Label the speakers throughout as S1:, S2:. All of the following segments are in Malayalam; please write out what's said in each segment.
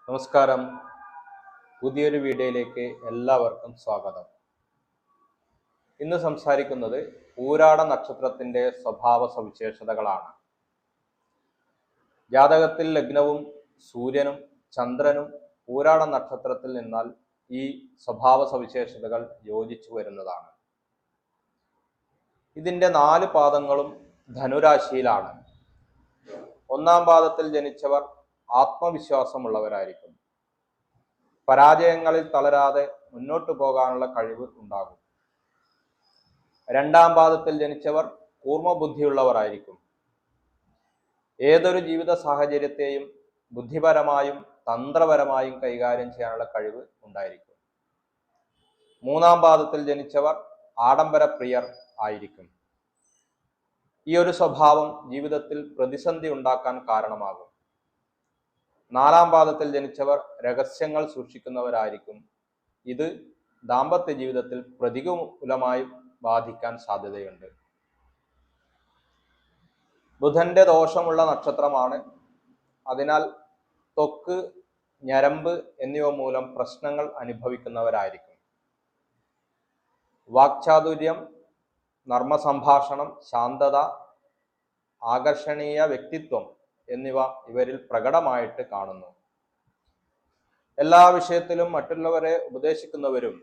S1: നമസ്കാരം. പുതിയൊരു വീഡിയോയിലേക്ക് എല്ലാവർക്കും സ്വാഗതം. ഇന്ന് സംസാരിക്കുന്നത് പൂരാട നക്ഷത്രത്തിന്റെ സ്വഭാവ സവിശേഷതകളാണ്. ജാതകത്തിൽ ലഗ്നവും സൂര്യനും ചന്ദ്രനും പൂരാട നക്ഷത്രത്തിൽ നിന്നാൽ ഈ സ്വഭാവ സവിശേഷതകൾ യോജിച്ചു വരുന്നതാണ്. ഇതിന്റെ 4 പാദങ്ങളും ധനുരാശിയിലാണ്. ഒന്നാം പാദത്തിൽ ജനിച്ചവർ ആത്മവിശ്വാസമുള്ളവരായിരിക്കും. പരാജയങ്ങളിൽ തളരാതെ മുന്നോട്ടു പോകാനുള്ള കഴിവ് ഉണ്ടാകും. രണ്ടാം പാദത്തിൽ ജനിച്ചവർ കൂർമ്മബുദ്ധിയുള്ളവരായിരിക്കും. ഏതൊരു ജീവിത സാഹചര്യത്തെയും ബുദ്ധിപരമായും തന്ത്രപരമായും കൈകാര്യം ചെയ്യാനുള്ള കഴിവ് ഉണ്ടായിരിക്കും. മൂന്നാം പാദത്തിൽ ജനിച്ചവർ ആഡംബരപ്രിയർ ആയിരിക്കും. ഈ ഒരു സ്വഭാവം ജീവിതത്തിൽ പ്രതിസന്ധി ഉണ്ടാക്കാൻ കാരണമാകും. നാലാം പാദത്തിൽ ജനിച്ചവർ രഹസ്യങ്ങൾ സൂക്ഷിക്കുന്നവരായിരിക്കും. ഇത് ദാമ്പത്യ ജീവിതത്തിൽ പ്രതികൂലമായി ബാധിക്കാൻ സാധ്യതയുണ്ട്. ബുധന്റെ ദോഷമുള്ള നക്ഷത്രമാണ്. അതിനാൽ ത്വക്ക്, ഞരമ്പ് എന്നിവ മൂലം പ്രശ്നങ്ങൾ അനുഭവിക്കുന്നവരായിരിക്കും. വാക്ചാതുര്യം, നർമ്മസംഭാഷണം, ശാന്തത, ആകർഷണീയ വ്യക്തിത്വം എന്നിവ ഇവരിൽ പ്രകടമായിട്ട് കാണുന്നു. എല്ലാ വിഷയത്തിലും മറ്റുള്ളവരെ ഉപദേശിക്കുന്നവരും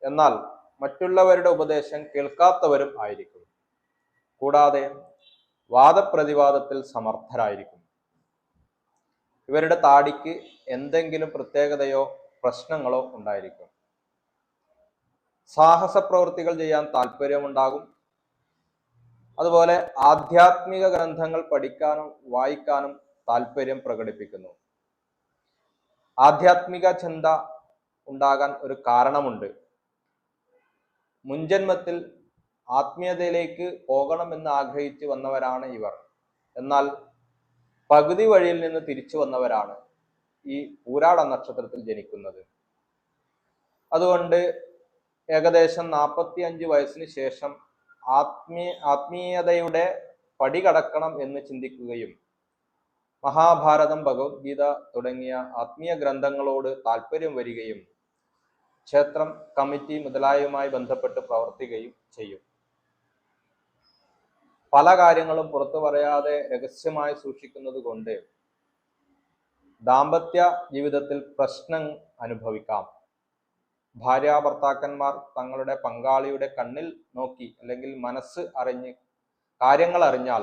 S1: എന്നാൽ മറ്റുള്ളവരുടെ ഉപദേശം കേൾക്കാത്തവരും ആയിരിക്കും. കൂടാതെ വാദപ്രതിവാദത്തിൽ സമർത്ഥരായിരിക്കും. ഇവരുടെ താടിക്ക് എന്തെങ്കിലും പ്രത്യേകതയോ പ്രശ്നങ്ങളോ ഉണ്ടായിരിക്കും. സാഹസ പ്രവൃത്തികൾ ചെയ്യാൻ താല്പര്യമുണ്ടാകും. അതുപോലെ ആധ്യാത്മിക ഗ്രന്ഥങ്ങൾ പഠിക്കാനും വായിക്കാനും താല്പര്യം പ്രകടിപ്പിക്കുന്നു. ആധ്യാത്മിക ചിന്ത ഉണ്ടാകാൻ ഒരു കാരണമുണ്ട്. മുൻജന്മത്തിൽ ആത്മീയതയിലേക്ക് പോകണമെന്ന് ആഗ്രഹിച്ച് വന്നവരാണ് ഇവർ. എന്നാൽ പകുതി വഴിയിൽ നിന്ന് തിരിച്ചു വന്നവരാണ് ഈ പൂരാട നക്ഷത്രത്തിൽ ജനിക്കുന്നത്. അതുകൊണ്ട് ഏകദേശം 45 വയസ്സിന് ശേഷം ആത്മീയതയുടെ പടി കടക്കണം എന്ന് ചിന്തിക്കുകയും മഹാഭാരതം, ഭഗവത്ഗീത തുടങ്ങിയ ആത്മീയ ഗ്രന്ഥങ്ങളോട് താല്പര്യം വരികയും ക്ഷേത്രം, കമ്മിറ്റി മുതലായവയുമായി ബന്ധപ്പെട്ട് പ്രവർത്തിക്കുകയും ചെയ്യും. പല കാര്യങ്ങളും പുറത്തു പറയാതെ രഹസ്യമായി സൂക്ഷിക്കുന്നത് കൊണ്ട് ദാമ്പത്യ ജീവിതത്തിൽ പ്രശ്നം അനുഭവിക്കാം. ഭാര്യാഭർത്താക്കന്മാർ തങ്ങളുടെ പങ്കാളിയുടെ കണ്ണിൽ നോക്കി അല്ലെങ്കിൽ മനസ്സ് അറിഞ്ഞ് കാര്യങ്ങൾ അറിഞ്ഞാൽ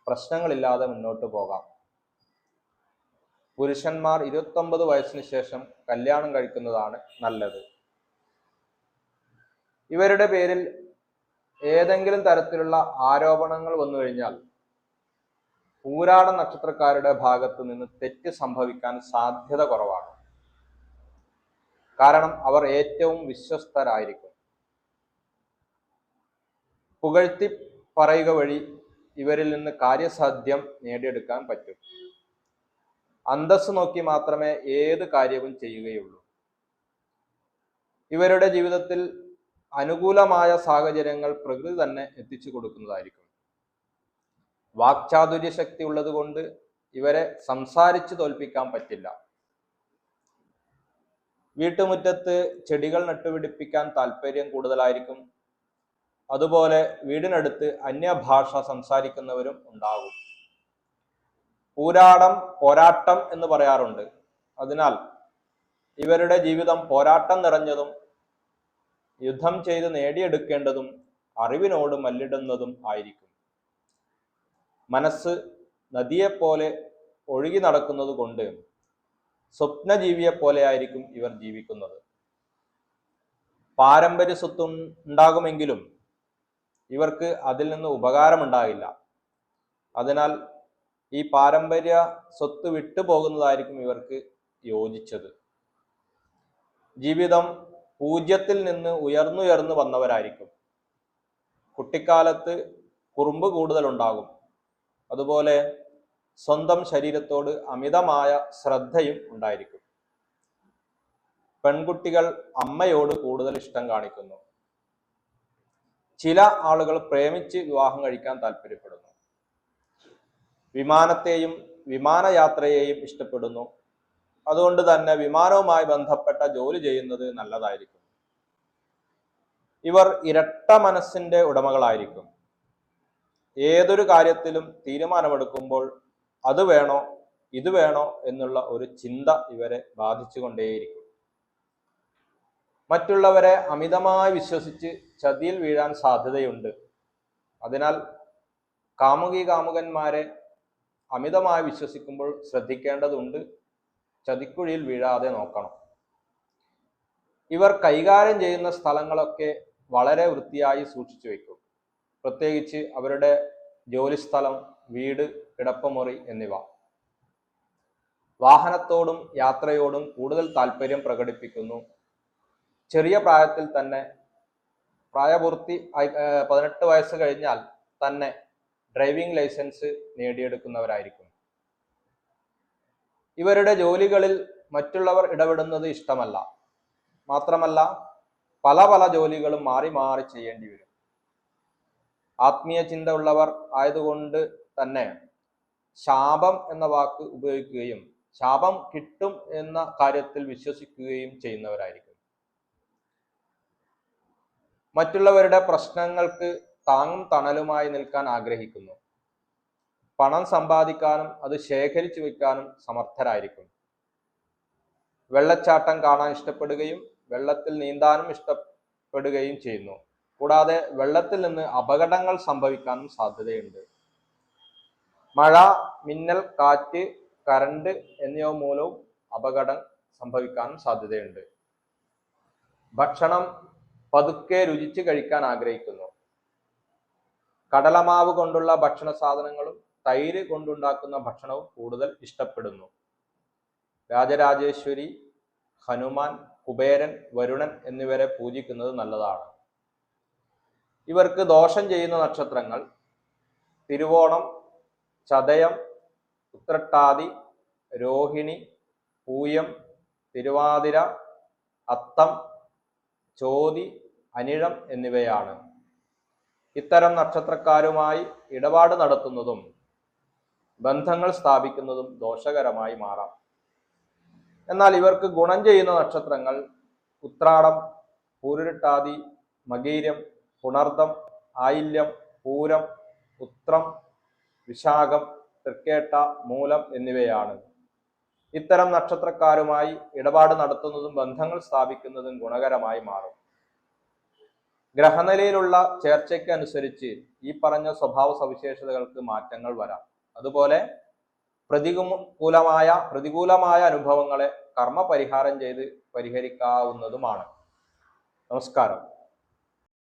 S1: പ്രശ്നങ്ങളില്ലാതെ മുന്നോട്ട് പോകാം. പുരുഷന്മാർ 29 വയസ്സിന് ശേഷം കല്യാണം കഴിക്കുന്നതാണ് നല്ലത്. ഇവരുടെ പേരിൽ ഏതെങ്കിലും തരത്തിലുള്ള ആരോപണങ്ങൾ വന്നു കഴിഞ്ഞാൽ പൂരാട നക്ഷത്രക്കാരുടെ ഭാഗത്ത് നിന്ന് തെറ്റ് സംഭവിക്കാൻ സാധ്യത കുറവാണ്. കാരണം അവർ ഏറ്റവും വിശ്വസ്തരായിരിക്കും. പുകഴ്ത്തി പറയുക വഴി ഇവരിൽ നിന്ന് കാര്യസാധ്യം നേടിയെടുക്കാൻ പറ്റും. അന്തസ്സ് നോക്കി മാത്രമേ ഏത് കാര്യവും ചെയ്യുകയുള്ളൂ. ഇവരുടെ ജീവിതത്തിൽ അനുകൂലമായ സാഹചര്യങ്ങൾ പ്രകൃതി തന്നെ എത്തിച്ചു കൊടുക്കുന്നതായിരിക്കും. വാക്ചാതുര്യ ശക്തി ഉള്ളത് കൊണ്ട് ഇവരെ സംസാരിച്ച് തോൽപ്പിക്കാൻ പറ്റില്ല. വീട്ടുമുറ്റത്ത് ചെടികൾ നട്ടുപിടിപ്പിക്കാൻ താല്പര്യം കൂടുതലായിരിക്കും. അതുപോലെ വീടിനടുത്ത് അന്യഭാഷ സംസാരിക്കുന്നവരും ഉണ്ടാകും. പൂരാടം പോരാട്ടം എന്ന് പറയാറുണ്ട്. അതിനാൽ ഇവരുടെ ജീവിതം പോരാട്ടം നിറഞ്ഞതും യുദ്ധം ചെയ്ത് നേടിയെടുക്കേണ്ടതും അറിവിനോട് മല്ലിടുന്നതും ആയിരിക്കും. മനസ്സ് നദിയെപ്പോലെ ഒഴുകി നടക്കുന്നത് കൊണ്ട് സ്വപ്നജീവിയെ പോലെ ആയിരിക്കും ഇവർ ജീവിക്കുന്നത്. പാരമ്പര്യ സ്വത്ത് ഉണ്ടാകുമെങ്കിലും ഇവർക്ക് അതിൽ നിന്ന് ഉപകാരമുണ്ടാകില്ല. അതിനാൽ ഈ പാരമ്പര്യ സ്വത്ത് വിട്ടുപോകുന്നതായിരിക്കും ഇവർക്ക് യോജിച്ചത്. ജീവിതം 0-ൽ നിന്ന് ഉയർന്നുയർന്നു വന്നവരായിരിക്കും. കുട്ടിക്കാലത്ത് കുറുമ്പ് കൂടുതലുണ്ടാകും. അതുപോലെ സ്വന്തം ശരീരത്തോട് അമിതമായ ശ്രദ്ധയും ഉണ്ടായിരിക്കും. പെൺകുട്ടികൾ അമ്മയോട് കൂടുതൽ ഇഷ്ടം കാണിക്കുന്നു. ചില ആളുകൾ പ്രേമിച്ച് വിവാഹം കഴിക്കാൻ താല്പര്യപ്പെടുന്നു. വിമാനത്തെയും വിമാനയാത്രയെയും ഇഷ്ടപ്പെടുന്നു. അതുകൊണ്ട് തന്നെ വിമാനവുമായി ബന്ധപ്പെട്ട ജോലി ചെയ്യുന്നത് നല്ലതായിരിക്കും. ഇവർ ഇരട്ട മനസ്സിന്റെ ഉടമകളായിരിക്കും. ഏതൊരു കാര്യത്തിലും തീരുമാനമെടുക്കുമ്പോൾ അത് വേണോ ഇത് വേണോ എന്നുള്ള ഒരു ചിന്ത ഇവരെ ബാധിച്ചുകൊണ്ടേയിരിക്കും. മറ്റുള്ളവരെ അമിതമായി വിശ്വസിച്ച് ചതിയിൽ വീഴാൻ സാധ്യതയുണ്ട്. അതിനാൽ കാമുകന്മാരെ അമിതമായി വിശ്വസിക്കുമ്പോൾ ശ്രദ്ധിക്കേണ്ടതുണ്ട്. ചതിക്കുഴിയിൽ വീഴാതെ നോക്കണം. ഇവർ കൈകാര്യം ചെയ്യുന്ന സ്ഥലങ്ങളൊക്കെ വളരെ വൃത്തിയായി സൂക്ഷിച്ചു വയ്ക്കും. പ്രത്യേകിച്ച് അവരുടെ ജോലിസ്ഥലം, വീട്, കിടപ്പുമുറി എന്നിവ. വാഹനത്തോടും യാത്രയോടും കൂടുതൽ താല്പര്യം പ്രകടിപ്പിക്കുന്നു. ചെറിയ പ്രായത്തിൽ തന്നെ പ്രായപൂർത്തി 18 വയസ്സ് കഴിഞ്ഞാൽ തന്നെ ഡ്രൈവിംഗ് ലൈസൻസ് നേടിയെടുക്കുന്നവരായിരിക്കും. ഇവരുടെ ജോലികളിൽ മറ്റുള്ളവർ ഇടപെടുന്നത് ഇഷ്ടമല്ല. മാത്രമല്ല പല പല ജോലികളും മാറി മാറി ചെയ്യേണ്ടി വരും. ആത്മീയ ചിന്ത ഉള്ളവർ ആയതുകൊണ്ട് തന്നെ ശാപം എന്ന വാക്ക് ഉപയോഗിക്കുകയും ശാപം കിട്ടും എന്ന കാര്യത്തിൽ വിശ്വസിക്കുകയും ചെയ്യുന്നവരായിരിക്കും. മറ്റുള്ളവരുടെ പ്രശ്നങ്ങൾക്ക് താങ്ങും തണലുമായി നിൽക്കാൻ ആഗ്രഹിക്കുന്നു. പണം സമ്പാദിക്കാനും അത് ശേഖരിച്ചു വെക്കാനും സമർത്ഥരായിരിക്കും. വെള്ളച്ചാട്ടം കാണാൻ ഇഷ്ടപ്പെടുകയും വെള്ളത്തിൽ നീന്താനും ഇഷ്ടപ്പെടുകയും ചെയ്യുന്നു. കൂടാതെ വെള്ളത്തിൽ നിന്ന് അപകടങ്ങൾ സംഭവിക്കാനും സാധ്യതയുണ്ട്. മഴ, മിന്നൽ, കാറ്റ്, കറണ്ട് എന്നിവ മൂലവും അപകടം സംഭവിക്കാനും സാധ്യതയുണ്ട്. ഭക്ഷണം പതുക്കെ രുചിച്ച് കഴിക്കാൻ ആഗ്രഹിക്കുന്നു. കടലമാവ് കൊണ്ടുള്ള ഭക്ഷണ സാധനങ്ങളും തൈര് കൊണ്ടുണ്ടാക്കുന്ന ഭക്ഷണവും കൂടുതൽ ഇഷ്ടപ്പെടുന്നു. രാജരാജേശ്വരി, ഹനുമാൻ, കുബേരൻ, വരുണൻ എന്നിവരെ പൂജിക്കുന്നത് നല്ലതാണ്. ഇവർക്ക് ദോഷം ചെയ്യുന്ന നക്ഷത്രങ്ങൾ തിരുവോണം, ചതയം, ഉത്രട്ടാതി, രോഹിണി, പൂയം, തിരുവാതിര, അത്തം, ചോതി, അനിഴം എന്നിവയാണ്. ഇത്തരം നക്ഷത്രക്കാരുമായി ഇടപാട് നടത്തുന്നതും ബന്ധങ്ങൾ സ്ഥാപിക്കുന്നതും ദോഷകരമായി മാറാം. എന്നാൽ ഇവർക്ക് ഗുണം ചെയ്യുന്ന നക്ഷത്രങ്ങൾ ഉത്രാടം, പൂരുരുട്ടാതി, മകീരം, പുണർദം, ആയില്യം, പൂരം, ഉത്രം, വിശാഖം, തൃക്കേട്ട, മൂലം എന്നിവയാണ്. ഇത്തരം നക്ഷത്രക്കാരുമായി ഇടപാട് നടത്തുന്നതും ബന്ധങ്ങൾ സ്ഥാപിക്കുന്നതും ഗുണകരമായി മാറും. ഗ്രഹനിലയിലുള്ള ചേർച്ചയ്ക്ക് അനുസരിച്ച് ഈ പറഞ്ഞ സ്വഭാവ സവിശേഷതകൾക്ക് മാറ്റങ്ങൾ വരാം. അതുപോലെ പ്രതികൂലമായ അനുഭവങ്ങളെ കർമ്മ പരിഹാരം ചെയ്ത് പരിഹരിക്കാവുന്നതുമാണ്. നമസ്കാരം.